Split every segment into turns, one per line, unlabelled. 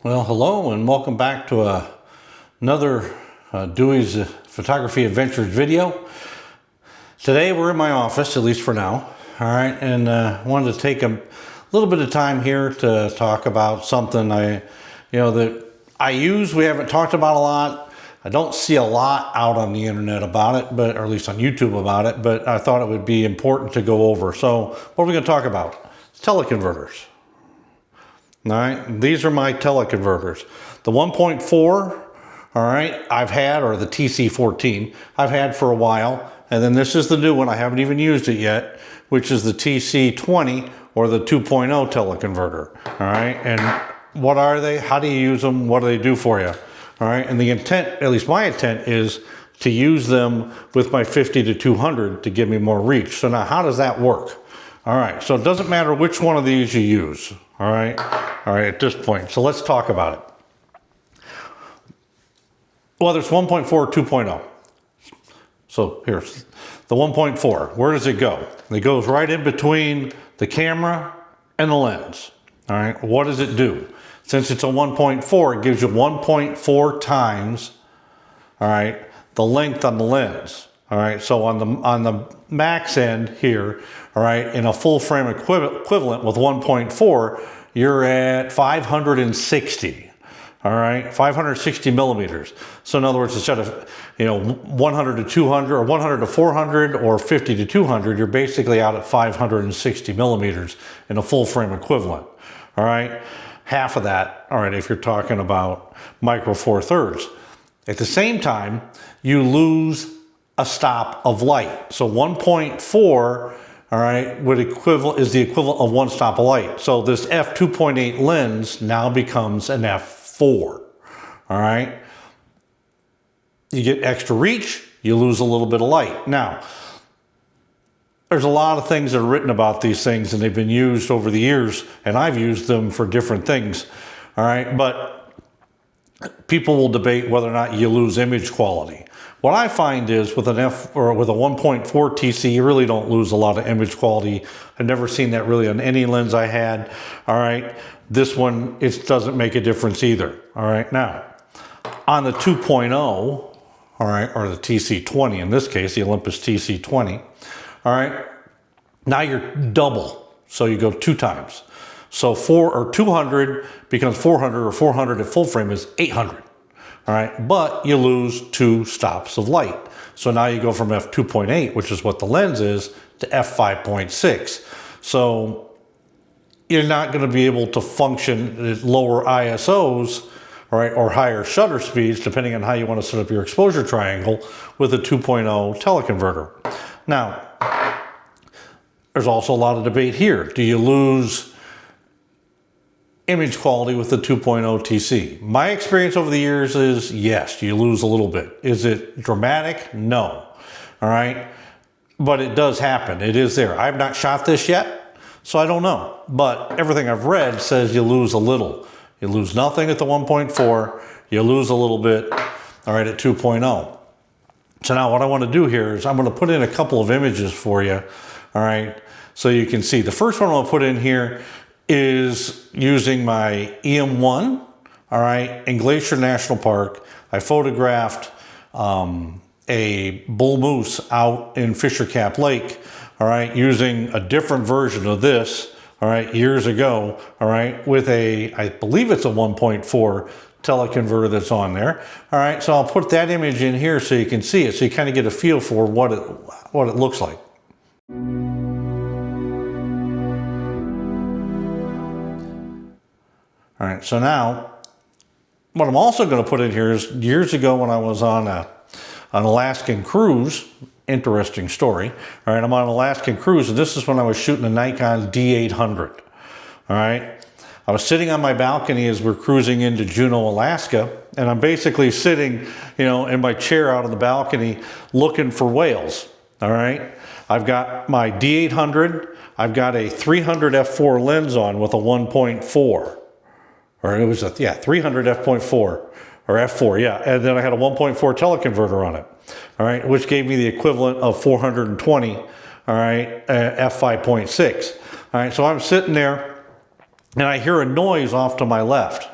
Well, hello and welcome back to another Dewey's Photography Adventures video. Today we're in my office, at least for now. All right, and wanted to take a little bit of time here to talk about something that I use. We haven't talked about a lot. I don't see a lot out on the internet about it, but or at least on YouTube about it. But I thought it would be important to go over. So what are we going to talk about? Teleconverters. All right, these are my teleconverters. The 1.4, all right, I've had, or the TC14, I've had for a while. And then this is the new one, I haven't even used it yet, which is the TC20 or the 2.0 teleconverter. All right, and what are they? How do you use them? What do they do for you? All right, and the intent, at least my intent, is to use them with my 50 to 200 to give me more reach. So now how does that work? All right, so it doesn't matter which one of these you use. All right, at this point. So let's talk about it. Whether it's 1.4 or 2.0. So here's the 1.4. Where does it go? It goes right in between the camera and the lens. All right, what does it do? Since it's a 1.4, it gives you 1.4 times, all right, the length on the lens. All right, so on the max end here, all right, in a full frame equivalent with 1.4, you're at 560. All right, 560 millimeters. So in other words, instead of 100 to 200 or 100 to 400 or 50 to 200, you're basically out at 560 millimeters in a full frame equivalent. All right, half of that. All right, if you're talking about micro four thirds. At the same time, you lose a stop of light. So 1.4, all right, is the equivalent of one stop of light. So this f2.8 lens now becomes an f4. All right, you get extra reach, you lose a little bit of light. Now, there's a lot of things that are written about these things, and they've been used over the years, and I've used them for different things. All right, but people will debate whether or not you lose image quality. What I find is with an with a 1.4 TC, you really don't lose a lot of image quality. I've never seen that really on any lens I had. All right, this one, it doesn't make a difference either. All right, now on the 2.0, all right, or the TC20 in this case, the Olympus TC20, all right, now you're double, so you go two times. So 200 becomes 400, or 400 at full frame is 800. All right, but you lose two stops of light. So now you go from f2.8, which is what the lens is, to f5.6. So you're not going to be able to function at lower ISOs, all right, or higher shutter speeds, depending on how you want to set up your exposure triangle with a 2.0 teleconverter. Now, there's also a lot of debate here. Do you lose image quality with the 2.0 TC? My experience over the years is yes, you lose a little bit. Is it dramatic? No. All right, but it does happen. It is there. I've not shot this yet, so I don't know. But everything I've read says you lose a little. You lose nothing at the 1.4. You lose a little bit, all right, at 2.0. So now what I want to do here is I'm going to put in a couple of images for you, all right, so you can see. The first one I'll put in here is using my EM1, all right, in Glacier National Park. I photographed a bull moose out in Fisher Cap Lake, all right, using a different version of this, all right, years ago, all right, with I believe it's a 1.4 teleconverter that's on there. All right, so I'll put that image in here so you can see it, so you kind of get a feel for what it looks like. All right, so now what I'm also going to put in here is years ago when I was on an Alaskan cruise, interesting story. All right, I'm on an Alaskan cruise, and this is when I was shooting a Nikon D800. All right, I was sitting on my balcony as we're cruising into Juneau, Alaska, and I'm basically sitting, in my chair out on the balcony looking for whales. All right, I've got my D800, I've got a 300 f4 lens on with a 1.4. Or it was 300 f.4 or f4, yeah. And then I had a 1.4 teleconverter on it, all right, which gave me the equivalent of 420, all right, f5.6. All right, so I'm sitting there and I hear a noise off to my left.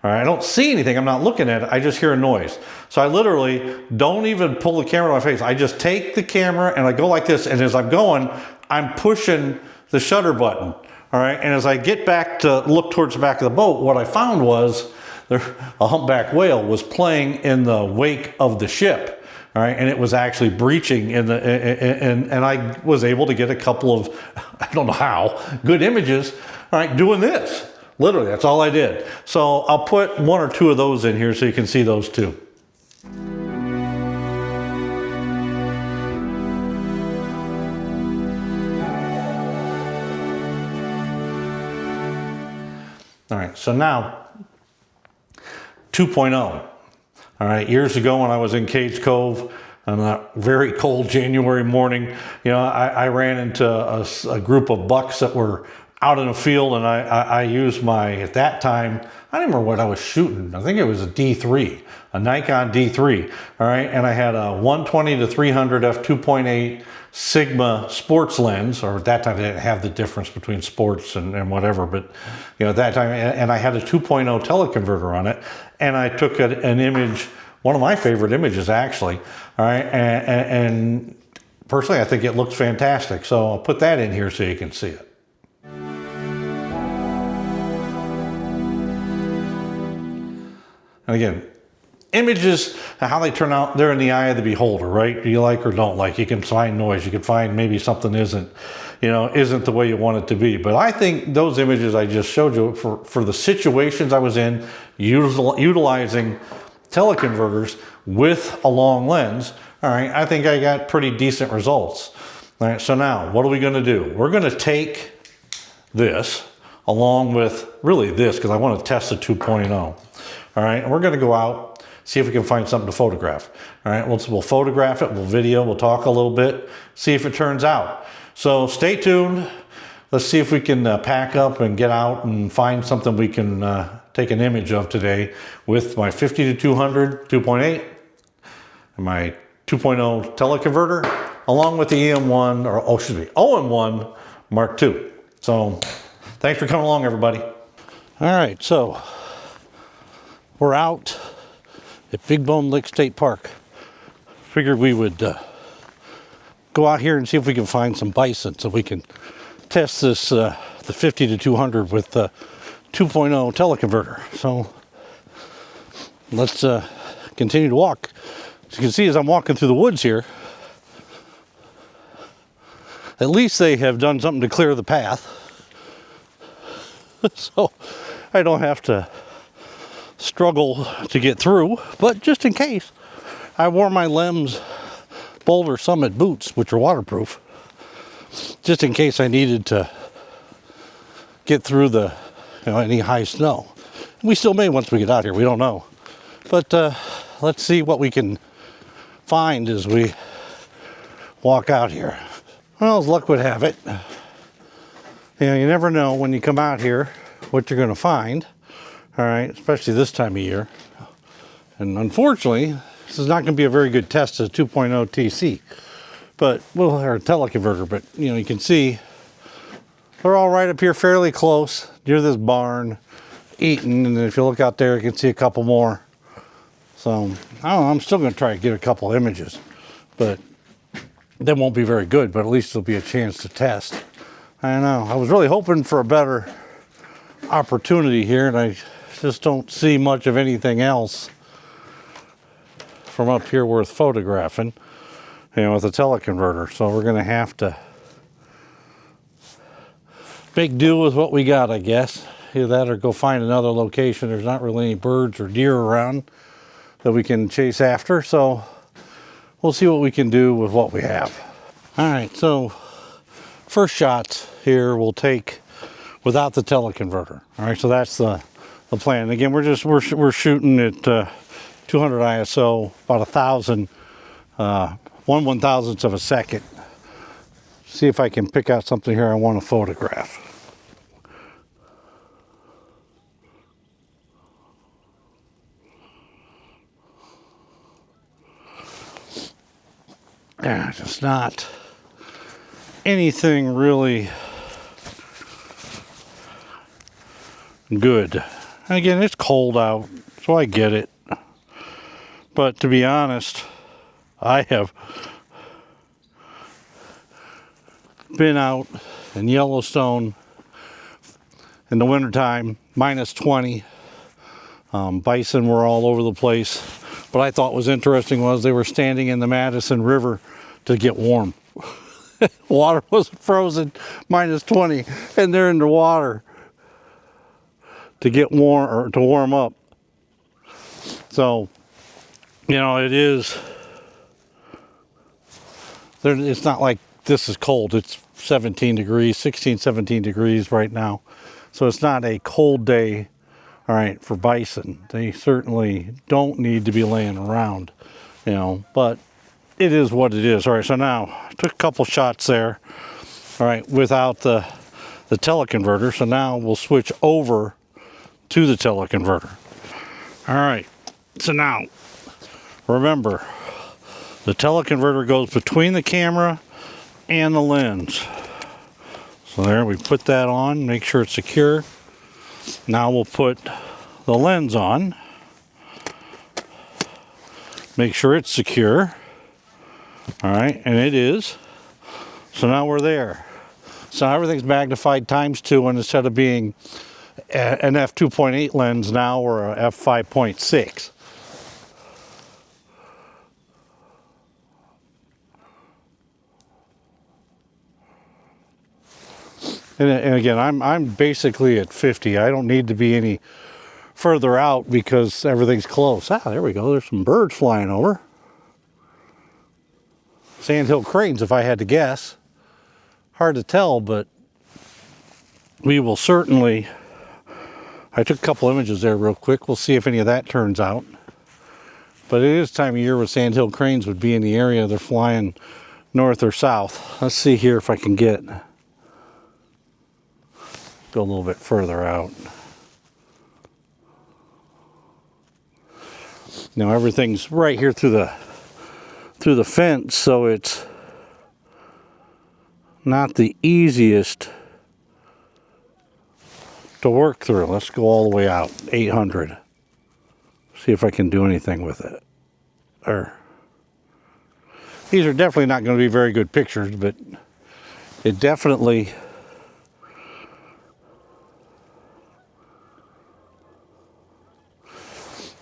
All All right, I don't see anything. I'm not looking at it. I just hear a noise. So I literally don't even pull the camera to my face. I just take the camera and I go like this. And as I'm going, I'm pushing the shutter button. All right, and as I get back to look towards the back of the boat, what I found was a humpback whale was playing in the wake of the ship. All right, and it was actually breaching in the, and I was able to get a couple of, I don't know how, good images, all right, doing this. Literally, that's all I did. So I'll put one or two of those in here so you can see those too. All right, so now 2.0. All right, years ago when I was in Cades Cove on a very cold January morning, you know, I ran into a group of bucks that were out in a field, and I used my, at that time, I don't remember what I was shooting. I think it was a D3, a Nikon D3, all right? And I had a 120 to 300 f2.8 Sigma sports lens, or at that time they didn't have the difference between sports and whatever, but you know, at that time, and I had a 2.0 teleconverter on it, and I took an image, one of my favorite images actually, all right? And personally, I think it looks fantastic. So I'll put that in here so you can see it. And again, images, how they turn out, they're in the eye of the beholder, right? Do you like or don't like? You can find noise. You can find maybe something isn't the way you want it to be. But I think those images I just showed you for the situations I was in, utilizing teleconverters with a long lens, all right, I think I got pretty decent results. All right, so now what are we going to do? We're going to take this along with really this, because I want to test the 2.0. All right, and we're going to go out, see if we can find something to photograph. All right, we'll photograph it, we'll video, we'll talk a little bit, see if it turns out. So stay tuned. Let's see if we can pack up and get out and find something we can take an image of today with my 50 to 200 2.8 and my 2.0 teleconverter, along with the EM1, or oh, excuse me, OM1 Mark II. So thanks for coming along, everybody. All right, so we're out at Big Bone Lick State Park. Figured we would go out here and see if we can find some bison so we can test this, the 50 to 200 with the 2.0 teleconverter. So let's continue to walk. As you can see, as I'm walking through the woods here, at least they have done something to clear the path. So I don't have to struggle to get through, but just in case, I wore my Lems Boulder Summit boots, which are waterproof, just in case I needed to get through the, any high snow. We still may once we get out here, we don't know. But let's see what we can find as we walk out here. Well, as luck would have it, you never know when you come out here what you're going to find. All right, especially this time of year. And unfortunately, this is not going to be a very good test of 2.0 TC, but or teleconverter. But you can see they're all right up here, fairly close near this barn, eating. And if you look out there, you can see a couple more. So I don't know. I'm still going to try to get a couple images, but they won't be very good. But at least there'll be a chance to test. I don't know. I was really hoping for a better opportunity here, and I just don't see much of anything else from up here worth photographing, with a teleconverter. So we're going to have to make do with what we got, I guess. Either that or go find another location. There's not really any birds or deer around that we can chase after. So we'll see what we can do with what we have. All right, so first shots here we'll take without the teleconverter. All right, so that's the plan. Again, we're shooting at 200 ISO, about 1,000, 1/1000th of a second. See if I can pick out something here I want to photograph. Yeah, just not anything really good. And again, it's cold out, so I get it. But to be honest, I have been out in Yellowstone in the wintertime, minus 20. Bison were all over the place. What I thought was interesting was they were standing in the Madison River to get warm. Water was frozen, minus 20, and they're in the water to get warm, or to warm up. So, you know, it is, it's not like this is cold. It's 17 degrees, 16, 17 degrees right now. So it's not a cold day, all right, for bison. They certainly don't need to be laying around, you know, but it is what it is. All right, so now I took a couple shots there, all right, without the teleconverter. So now we'll switch over to the teleconverter. All right, so now remember, the teleconverter goes between the camera and the lens. So there, we put that on, make sure it's secure. Now we'll put the lens on, make sure it's secure. All right, and it is. So now we're there. So everything's magnified times 2, and instead of being an f2.8 lens, now we're a f5.6. And again, I'm basically at 50. I don't need to be any further out because everything's close. Ah, there we go. There's some birds flying over. Sandhill cranes, if I had to guess. Hard to tell, but we will certainly... I took a couple images there real quick. We'll see if any of that turns out. But it is time of year where sandhill cranes would be in the area. They're flying north or south. Let's see here if I can get... Go a little bit further out. Now everything's right here through the fence, so it's not the easiest to work through. Let's go all the way out, 800. See if I can do anything with it. These are definitely not going to be very good pictures, but it definitely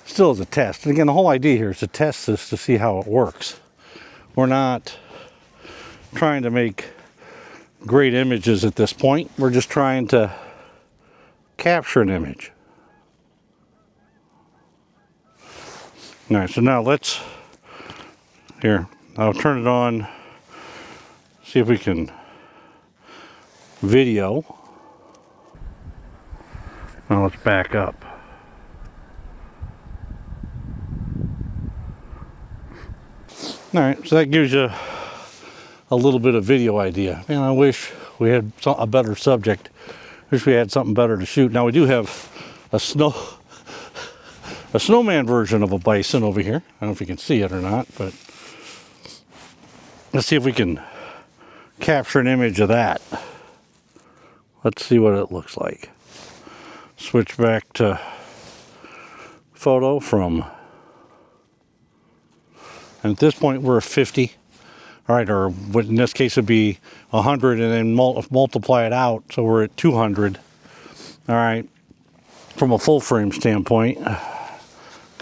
still is a test. And again, the whole idea here is to test this to see how it works. We're not trying to make great images at this point. We're just trying to capture an image. All right, so now let's, here, I'll turn it on, see if we can video. Now let's back up. All right, so that gives you a little bit of video idea. Man, I wish we had a better subject. Wish we had something better to shoot. Now we do have a snowman version of a bison over here. I don't know if you can see it or not, but let's see if we can capture an image of that. Let's see what it looks like. Switch back to photo from... And at this point, we're at 50, all right, or in this case, it'd be 100 and then multiply it out, so we're at 200, all right, from a full frame standpoint.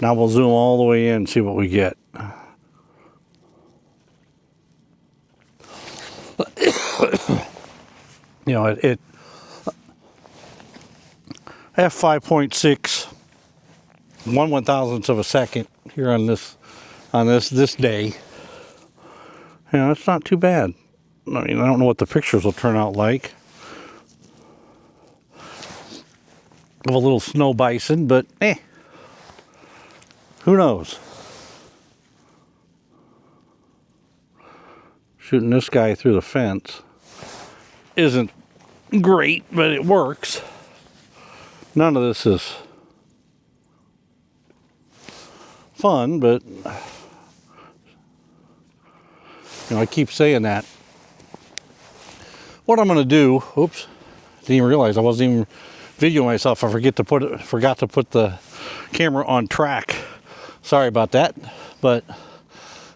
Now we'll zoom all the way in and see what we get. You know, it f5.6, 1/1000th of a second here on this day. You know, it's not too bad. I mean, I don't know what the pictures will turn out like of a little snow bison, but who knows? Shooting this guy through the fence isn't great, but it works. None of this is fun, but you know, I keep saying that. What I'm going to do, oops, didn't even realize I wasn't even video myself. I forgot to put the camera on track. Sorry about that. But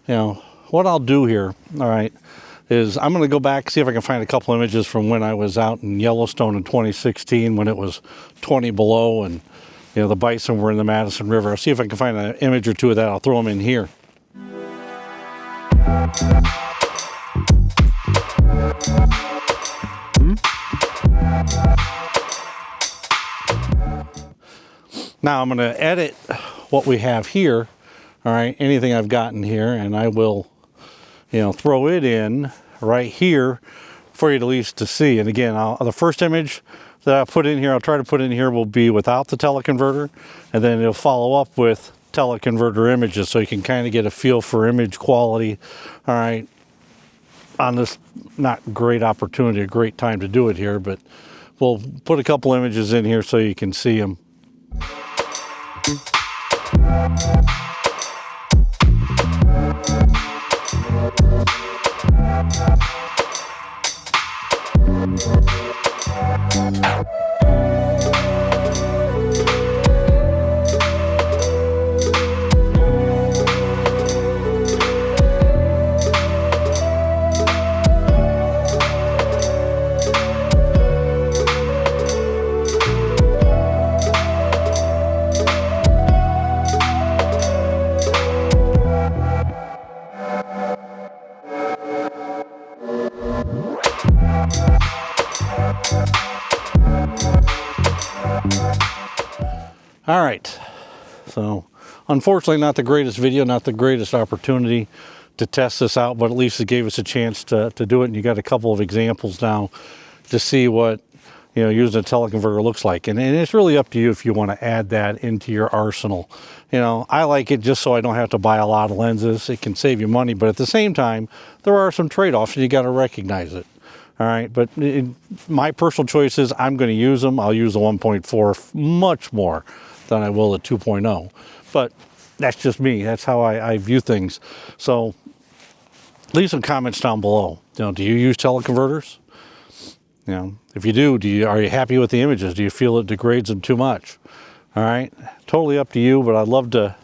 you know what I'll do here, all right, is I'm going to go back, see if I can find a couple images from when I was out in Yellowstone in 2016 when it was 20 below and you know the bison were in the Madison River. I'll see if I can find an image or two of that. I'll throw them in here. Now I'm going to edit what we have here, all right, anything I've gotten here, and I will, you know, throw it in right here for you at least to see. And again, the first image that I put in here, I'll try to put in here, will be without the teleconverter, and then it'll follow up with teleconverter images so you can kind of get a feel for image quality, all right, on this not great opportunity, a great time to do it here, but we'll put a couple images in here so you can see them. All right, so unfortunately not the greatest video, not the greatest opportunity to test this out, but at least it gave us a chance to do it, and you got a couple of examples now to see what, you know, using a teleconverter looks like. And it's really up to you if you want to add that into your arsenal. You know, I like it just so I don't have to buy a lot of lenses. It can save you money, but at the same time, there are some trade-offs and you got to recognize it. All right, but my personal choice is I'm going to use them. I'll use the 1.4 much more than I will the 2.0. But that's just me. That's how I view things. So leave some comments down below. You know, do you use teleconverters? You know, if you do, are you happy with the images? Do you feel it degrades them too much? All right, totally up to you. But I'd love to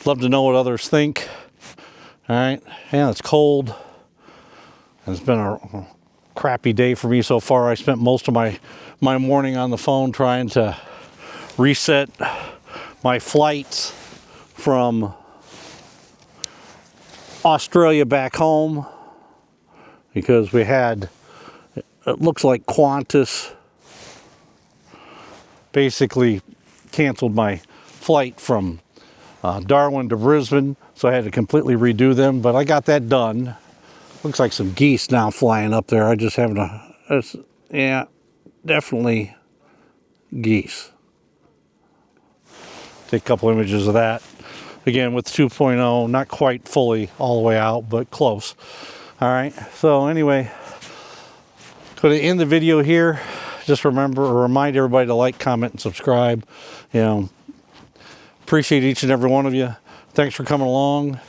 know what others think. All right, yeah, it's cold. It's been a crappy day for me so far. I spent most of my morning on the phone trying to reset my flights from Australia back home because we had, it looks like Qantas basically canceled my flight from Darwin to Brisbane, so I had to completely redo them, but I got that done. Looks like some geese now flying up there. I just haven't, yeah, definitely geese. Take a couple images of that. Again, with 2.0, not quite fully all the way out, but close. All right, so anyway, going to end the video here. Just remind everybody to like, comment, and subscribe. You know, appreciate each and every one of you. Thanks for coming along.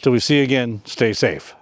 Till we see you again, stay safe.